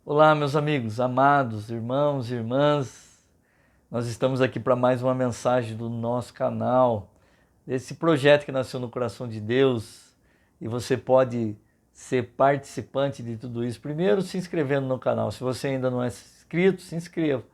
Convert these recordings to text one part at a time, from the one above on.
Olá, meus amigos, amados, irmãos e irmãs. Nós estamos aqui para mais uma mensagem do nosso canal, desse projeto que nasceu no coração de Deus, e você pode ser participante de tudo isso. Primeiro, se inscrevendo no canal. Se você ainda não é inscrito, se inscreva.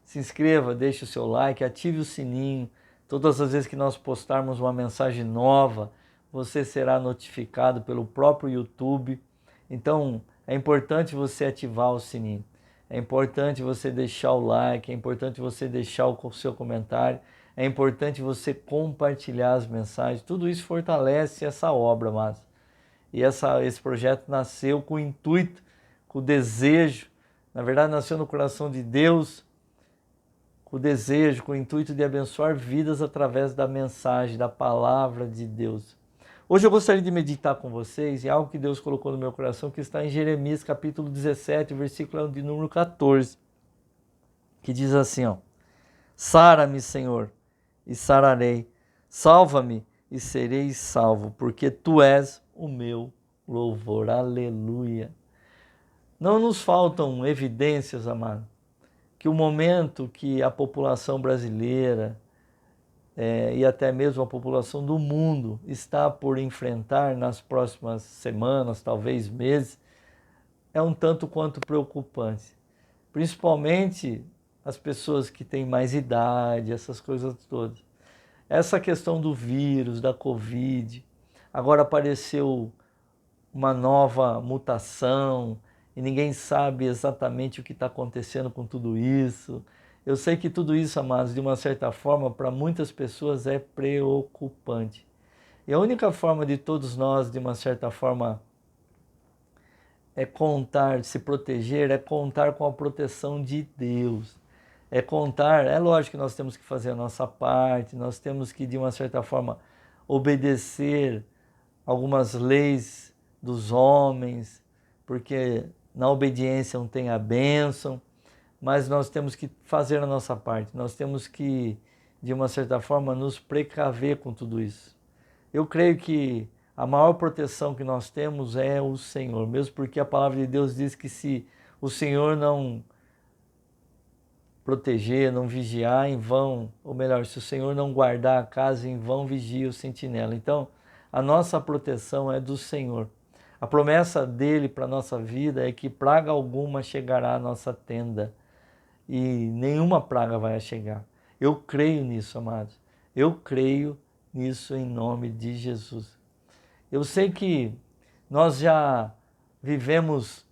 Se inscreva, deixe o seu like, ative o sininho. Todas as vezes que nós postarmos uma mensagem nova, você será notificado pelo próprio YouTube. Então, é importante você ativar o sininho. É importante você deixar o like, é importante você deixar o seu comentário, é importante você compartilhar as mensagens. Tudo isso fortalece essa obra, mas esse projeto nasceu com o intuito, com o desejo, na verdade nasceu no coração de Deus, com o desejo, com o intuito de abençoar vidas através da mensagem, da palavra de Deus. Hoje eu gostaria de meditar com vocês em algo que Deus colocou no meu coração, que está em Jeremias capítulo 17, versículo de número 14, que diz assim, ó: Sara-me, Senhor, e sararei, salva-me e serei salvo, porque Tu és o meu louvor. Aleluia. Não nos faltam evidências, amado, que o momento que a população brasileira e até mesmo a população do mundo está por enfrentar nas próximas semanas, talvez meses, é um tanto quanto preocupante. Principalmente as pessoas que têm mais idade, essas coisas todas. Essa questão do vírus, da Covid, agora apareceu uma nova mutação e ninguém sabe exatamente o que está acontecendo com tudo isso. Eu sei que tudo isso, amados, de uma certa forma, para muitas pessoas é preocupante. E a única forma de todos nós, de uma certa forma, é contar, se proteger, é contar com a proteção de Deus. É contar, é lógico que nós temos que fazer a nossa parte, nós temos que, de uma certa forma, obedecer algumas leis dos homens, porque na obediência não tem a bênção, mas nós temos que fazer a nossa parte, nós temos que, de uma certa forma, nos precaver com tudo isso. Eu creio que a maior proteção que nós temos é o Senhor, mesmo porque a palavra de Deus diz que se o Senhor não proteger, não vigiar, em vão, ou melhor, se o Senhor não guardar a casa, em vão vigia o sentinela. Então, a nossa proteção é do Senhor. A promessa dele para a nossa vida é que praga alguma chegará à nossa tenda e nenhuma praga vai chegar. Eu creio nisso, amados. Eu creio nisso em nome de Jesus. Eu sei que nós já vivemos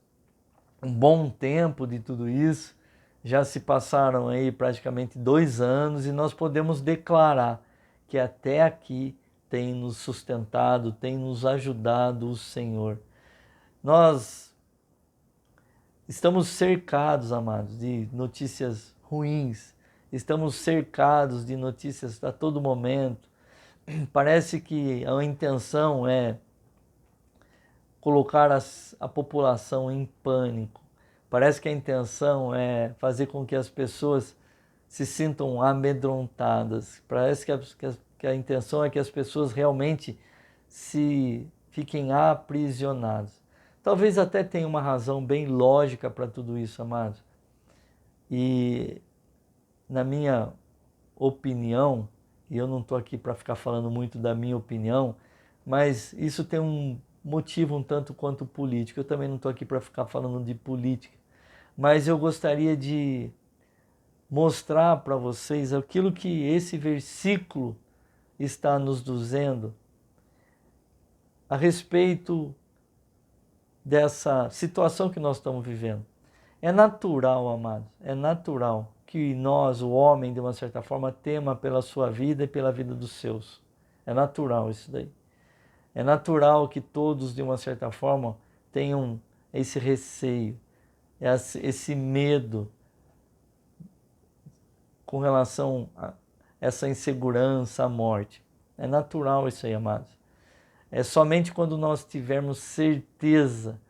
um bom tempo de tudo isso, já se passaram aí praticamente 2 anos e nós podemos declarar que até aqui tem nos sustentado, tem nos ajudado o Senhor. Nós estamos cercados, amados, de notícias ruins, estamos cercados de notícias a todo momento. Parece que a intenção é colocar a população em pânico. Parece que a intenção é fazer com que as pessoas se sintam amedrontadas. Parece que a intenção é que as pessoas realmente se fiquem aprisionadas. Talvez até tenha uma razão bem lógica para tudo isso, amados. E na minha opinião, e eu não estou aqui para ficar falando muito da minha opinião, mas isso tem um motivo um tanto quanto político. Eu também não estou aqui para ficar falando de política, mas eu gostaria de mostrar para vocês aquilo que esse versículo está nos dizendo a respeito dessa situação que nós estamos vivendo. É natural, amados, é natural que nós, o homem, de uma certa forma, tema pela sua vida e pela vida dos seus. É natural isso daí. É natural que todos, de uma certa forma, tenham esse receio, esse medo com relação a essa insegurança, à morte. É natural isso aí, amados. É somente quando nós tivermos certeza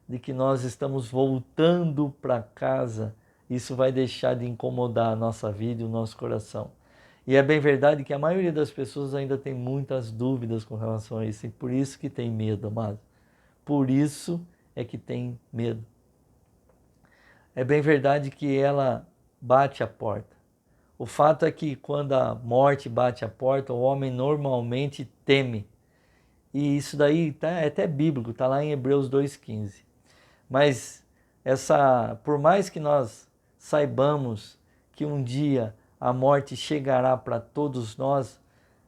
de que nós estamos voltando para casa, isso vai deixar de incomodar a nossa vida e o nosso coração. E é bem verdade que a maioria das pessoas ainda tem muitas dúvidas com relação a isso, e por isso que tem medo, amado. Por isso é que tem medo. é bem verdade que ela bate a porta. O fato é que quando a morte bate a porta, o homem normalmente teme. E isso daí é até bíblico, está lá em Hebreus 2,15. Mas por mais que nós saibamos que um dia a morte chegará para todos nós,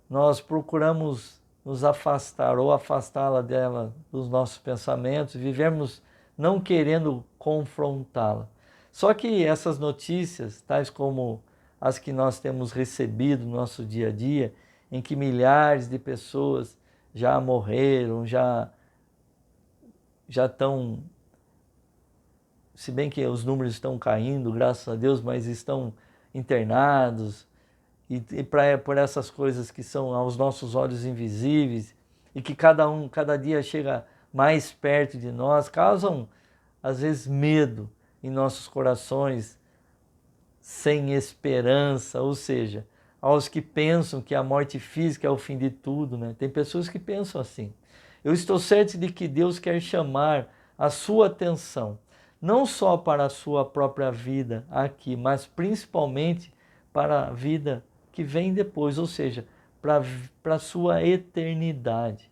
nós procuramos nos afastar ou afastá-la dela dos nossos pensamentos, vivemos não querendo confrontá-la. Só que essas notícias, tais como as que nós temos recebido no nosso dia a dia, em que milhares de pessoas já morreram, já estão, se bem que os números estão caindo, graças a Deus, mas estão internados, por essas coisas que são aos nossos olhos invisíveis e que cada dia chega mais perto de nós, causam às vezes medo em nossos corações, sem esperança, ou seja, aos que pensam que a morte física é o fim de tudo, né? Tem pessoas que pensam assim. Eu estou certo de que Deus quer chamar a sua atenção, não só para a sua própria vida aqui, mas principalmente para a vida que vem depois, ou seja, para a sua eternidade.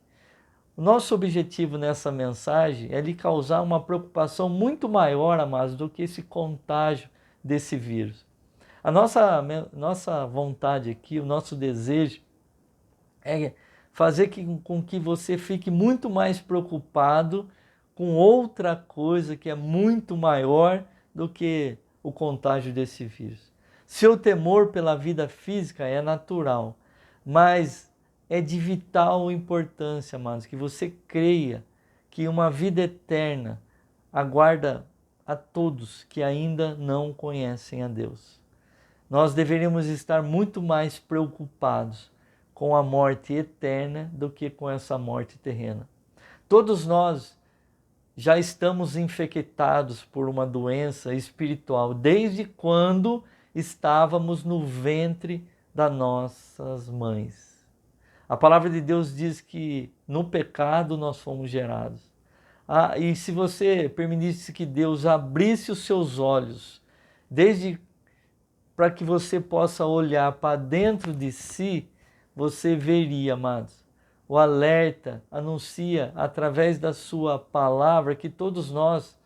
O nosso objetivo nessa mensagem é lhe causar uma preocupação muito maior, amados, do que esse contágio desse vírus. A nossa vontade aqui, o nosso desejo é fazer com que você fique muito mais preocupado com outra coisa que é muito maior do que o contágio desse vírus. Seu temor pela vida física é natural, mas é de vital importância, amados, que você creia que uma vida eterna aguarda a todos que ainda não conhecem a Deus. Nós deveríamos estar muito mais preocupados com a morte eterna do que com essa morte terrena. Todos nós já estamos infectados por uma doença espiritual desde quando estávamos no ventre das nossas mães. A palavra de Deus diz que no pecado nós fomos gerados. E se você permitisse que Deus abrisse os seus olhos, desde para que você possa olhar para dentro de si, você veria, amados. O alerta anuncia através da sua palavra que todos nós,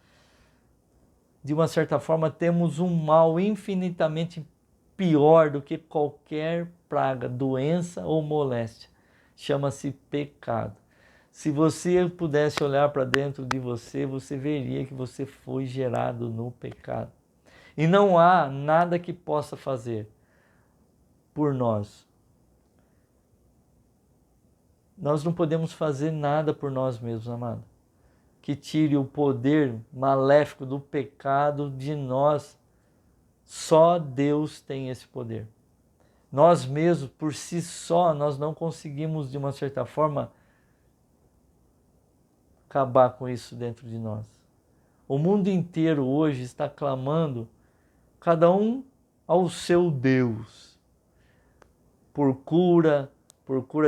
de uma certa forma, temos um mal infinitamente pior do que qualquer praga, doença ou moléstia. Chama-se pecado. Se você pudesse olhar para dentro de você, você veria que você foi gerado no pecado. E não há nada que possa fazer por nós. Nós não podemos fazer nada por nós mesmos, amado, que tire o poder maléfico do pecado de nós. Só Deus tem esse poder. Nós mesmos, por si só, nós não conseguimos, de uma certa forma, acabar com isso dentro de nós. O mundo inteiro hoje está clamando, cada um ao seu Deus, por cura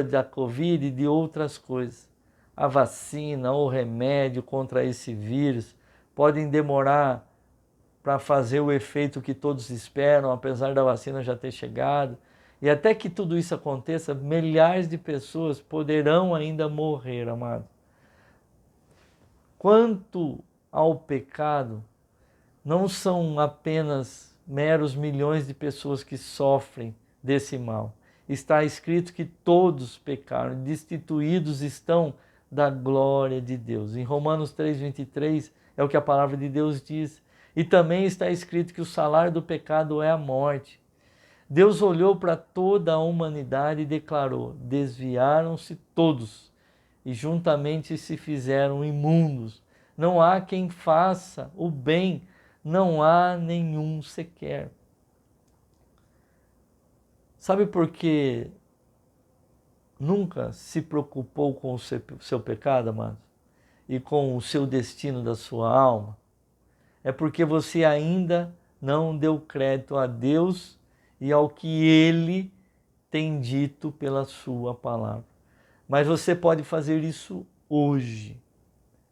da Covid e de outras coisas. A vacina ou remédio contra esse vírus podem demorar para fazer o efeito que todos esperam, apesar da vacina já ter chegado. E até que tudo isso aconteça, milhares de pessoas poderão ainda morrer, amado. Quanto ao pecado, não são apenas meros milhões de pessoas que sofrem desse mal. Está escrito que todos pecaram, destituídos estão da glória de Deus. Em Romanos 3,23 é o que a palavra de Deus diz. E também está escrito que o salário do pecado é a morte. Deus olhou para toda a humanidade e declarou: desviaram-se todos e juntamente se fizeram imundos. Não há quem faça o bem, não há nenhum sequer. Sabe por que nunca se preocupou com o seu pecado, amado? E com o seu destino da sua alma? É porque você ainda não deu crédito a Deus e ao que Ele tem dito pela sua palavra. Mas você pode fazer isso hoje,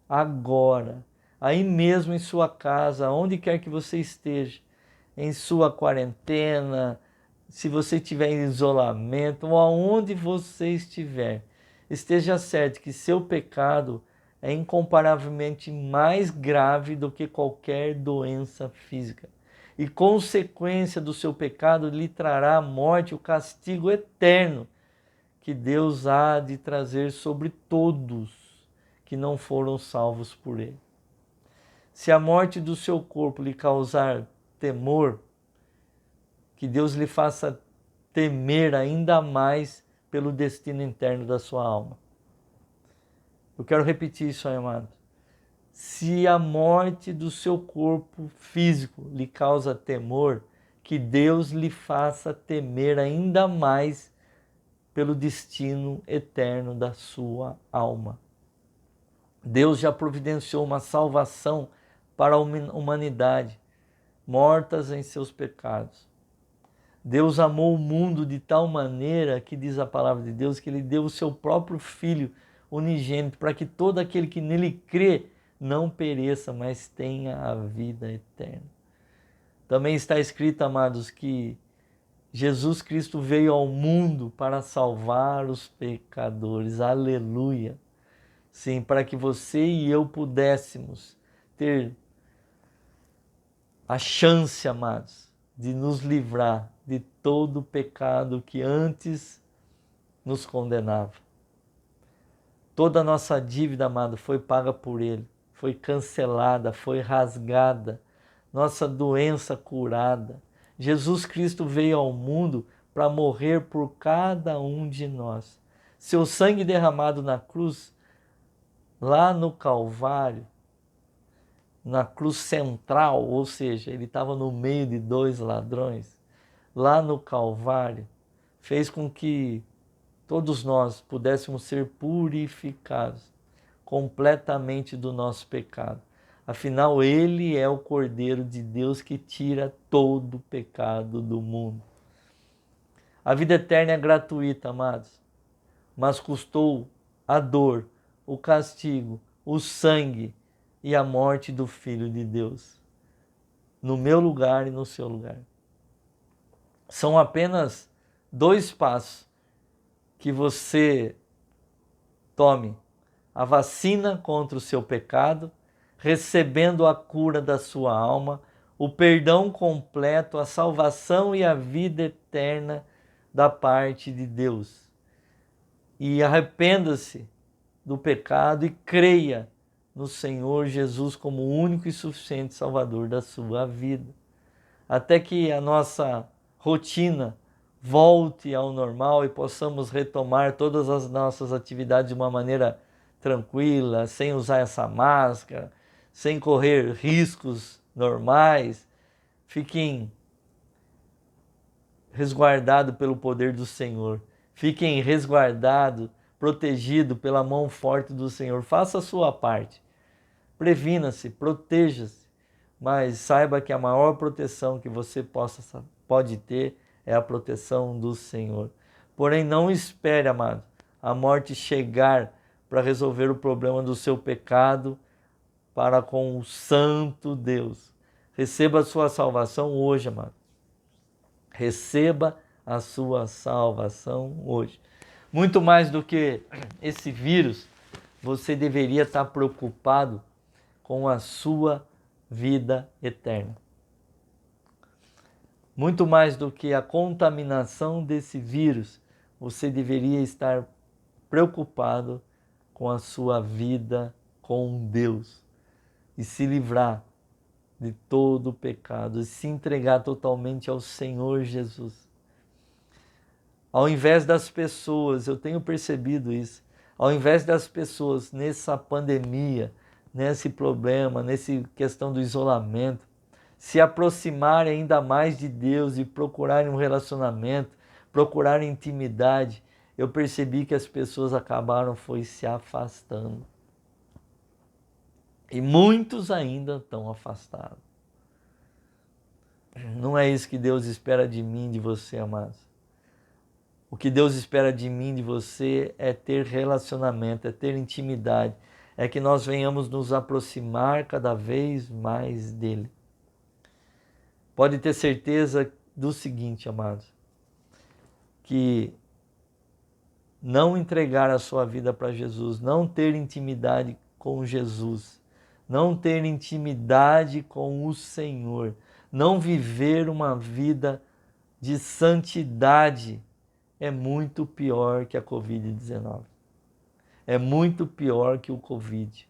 agora. aí mesmo em sua casa, onde quer que você esteja, em sua quarentena, se você estiver em isolamento ou aonde você estiver, esteja certo que seu pecado é incomparavelmente mais grave do que qualquer doença física. E consequência do seu pecado lhe trará a morte, o castigo eterno que Deus há de trazer sobre todos que não foram salvos por ele. Se a morte do seu corpo lhe causar temor, que Deus lhe faça temer ainda mais pelo destino interno da sua alma. Eu quero repetir isso, amado. Se a morte do seu corpo físico lhe causa temor, que Deus lhe faça temer ainda mais pelo destino eterno da sua alma. Deus já providenciou uma salvação para a humanidade, mortas em seus pecados. Deus amou o mundo de tal maneira, que diz a palavra de Deus, que ele deu o seu próprio Filho unigênito, para que todo aquele que nele crê não pereça, mas tenha a vida eterna. Também está escrito, amados, que Jesus Cristo veio ao mundo para salvar os pecadores. Aleluia! Sim, para que você e eu pudéssemos ter a chance, amados, de nos livrar de todo o pecado que antes nos condenava. Toda a nossa dívida, amado, foi paga por ele, foi cancelada, foi rasgada, nossa doença curada. Jesus Cristo veio ao mundo para morrer por cada um de nós. Seu sangue derramado na cruz, lá no Calvário, na cruz central, ou seja, ele estava no meio de dois ladrões, lá no Calvário, fez com que todos nós pudéssemos ser purificados completamente do nosso pecado. Afinal, ele é o Cordeiro de Deus que tira todo o pecado do mundo. A vida eterna é gratuita, amados, mas custou a dor, o castigo, o sangue e a morte do Filho de Deus, no meu lugar e no seu lugar. São apenas 2 passos que você tome a vacina contra o seu pecado, recebendo a cura da sua alma, o perdão completo, a salvação e a vida eterna da parte de Deus. E arrependa-se do pecado e creia no Senhor Jesus como o único e suficiente Salvador da sua vida. Até que a nossa rotina volte ao normal e possamos retomar todas as nossas atividades de uma maneira tranquila, sem usar essa máscara, sem correr riscos normais. Fiquem resguardados pelo poder do Senhor. Fiquem resguardados, protegidos pela mão forte do Senhor. Faça a sua parte. Previna-se, proteja-se, mas saiba que a maior proteção que você pode ter é a proteção do Senhor. Porém, não espere, amado, a morte chegar para resolver o problema do seu pecado para com o Santo Deus. Receba a sua salvação hoje, amado. Receba a sua salvação hoje. Muito mais do que esse vírus, você deveria estar preocupado com a sua vida eterna. Muito mais do que a contaminação desse vírus, você deveria estar preocupado com a sua vida com Deus e se livrar de todo o pecado e se entregar totalmente ao Senhor Jesus. Ao invés das pessoas, eu tenho percebido isso, ao invés das pessoas nessa pandemia, nesse problema, nessa questão do isolamento, se aproximarem ainda mais de Deus e procurarem um relacionamento, procurarem intimidade, eu percebi que as pessoas acabaram se afastando. E muitos ainda estão afastados. Não é isso que Deus espera de mim, de você, amados. O que Deus espera de mim, de você, é ter relacionamento, é ter intimidade, é que nós venhamos nos aproximar cada vez mais dele. Pode ter certeza do seguinte, amados, que não entregar a sua vida para Jesus, não ter intimidade com Jesus, não ter intimidade com o Senhor, não viver uma vida de santidade é muito pior que a Covid-19. É muito pior que o Covid.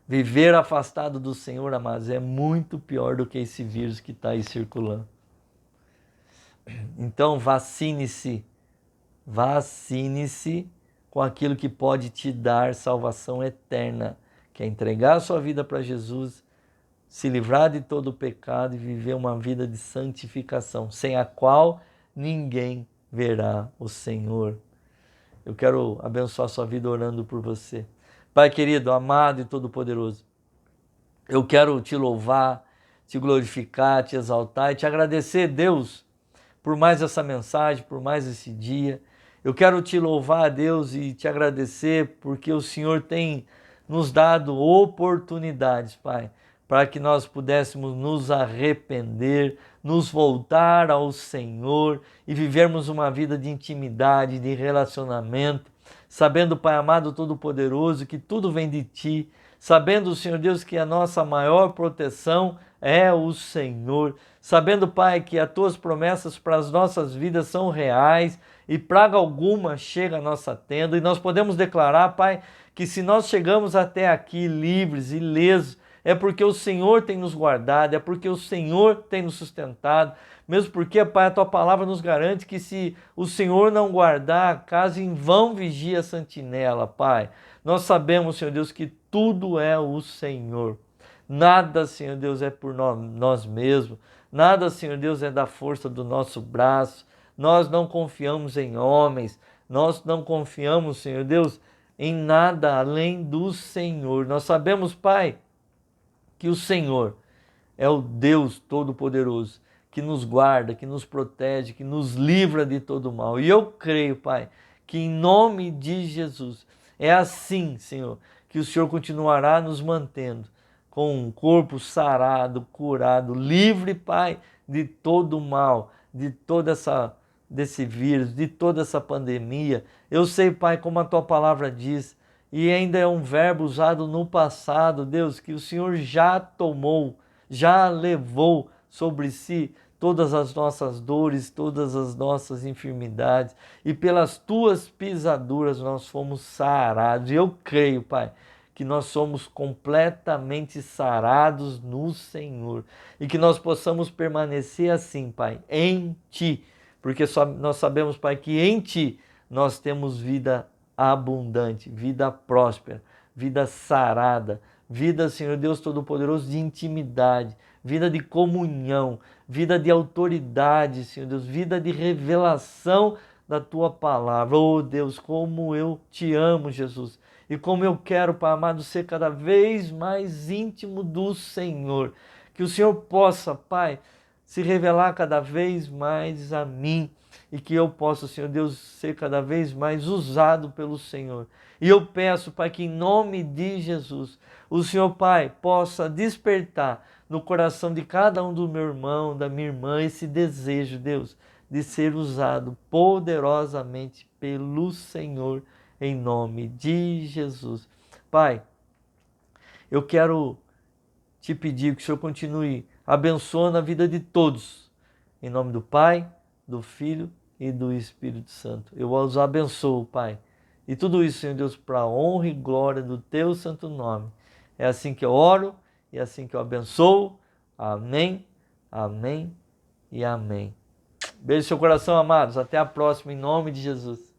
Viver afastado do Senhor, amados, é muito pior do que esse vírus que está aí circulando. Então vacine-se com aquilo que pode te dar salvação eterna, que é entregar a sua vida para Jesus, se livrar de todo o pecado e viver uma vida de santificação, sem a qual ninguém verá o Senhor. Eu quero abençoar a sua vida orando por você. Pai querido, amado e todo-poderoso, eu quero te louvar, te glorificar, te exaltar e te agradecer, Deus, por mais essa mensagem, por mais esse dia. Eu quero te louvar, Deus, e te agradecer porque o Senhor tem nos dado oportunidades, Pai, para que nós pudéssemos nos arrepender, nos voltar ao Senhor e vivermos uma vida de intimidade, de relacionamento, sabendo, Pai amado todo-poderoso, que tudo vem de Ti, sabendo, Senhor Deus, que a nossa maior proteção é o Senhor, sabendo, Pai, que as Tuas promessas para as nossas vidas são reais e praga alguma chega à nossa tenda, e nós podemos declarar, Pai, que se nós chegamos até aqui livres, ilesos, é porque o Senhor tem nos guardado, é porque o Senhor tem nos sustentado, mesmo porque, Pai, a Tua palavra nos garante que se o Senhor não guardar a casa, em vão vigia a sentinela, Pai. Nós sabemos, Senhor Deus, que tudo é o Senhor. Nada, Senhor Deus, é por nós mesmos, nada, Senhor Deus, é da força do nosso braço. Nós não confiamos em homens, nós não confiamos, Senhor Deus, em nada além do Senhor. Nós sabemos, Pai, que o Senhor é o Deus Todo-Poderoso, que nos guarda, que nos protege, que nos livra de todo mal. E eu creio, Pai, que em nome de Jesus, é assim, Senhor, que o Senhor continuará nos mantendo com um corpo sarado, curado, livre, Pai, de todo mal, de desse vírus, de toda essa pandemia. Eu sei, Pai, como a Tua palavra diz, e ainda é um verbo usado no passado, Deus, que o Senhor já tomou, já levou sobre si todas as nossas dores, todas as nossas enfermidades, e pelas Tuas pisaduras nós fomos sarados. E eu creio, Pai, que nós somos completamente sarados no Senhor, e que nós possamos permanecer assim, Pai, em Ti, porque nós sabemos, Pai, que em Ti nós temos vida abundante, vida próspera, vida sarada, vida, Senhor Deus Todo-Poderoso, de intimidade, vida de comunhão, vida de autoridade, Senhor Deus, vida de revelação da Tua palavra. Oh Deus, como eu Te amo, Jesus, e como eu quero, Pai amado, ser cada vez mais íntimo do Senhor, que o Senhor possa, Pai, se revelar cada vez mais a mim, e que eu possa, Senhor Deus, ser cada vez mais usado pelo Senhor. E eu peço, Pai, que em nome de Jesus, o Senhor, Pai, possa despertar no coração de cada um do meu irmão, da minha irmã, esse desejo, Deus, de ser usado poderosamente pelo Senhor, em nome de Jesus. Pai, eu quero Te pedir que o Senhor continue abençoando a vida de todos, em nome do Pai, do Filho e do Espírito Santo. Eu os abençoo, Pai. E tudo isso, Senhor Deus, para a honra e glória do Teu santo nome. É assim que eu oro e é assim que eu abençoo. Amém, amém e amém. Beijo no seu coração, amados. Até a próxima, em nome de Jesus.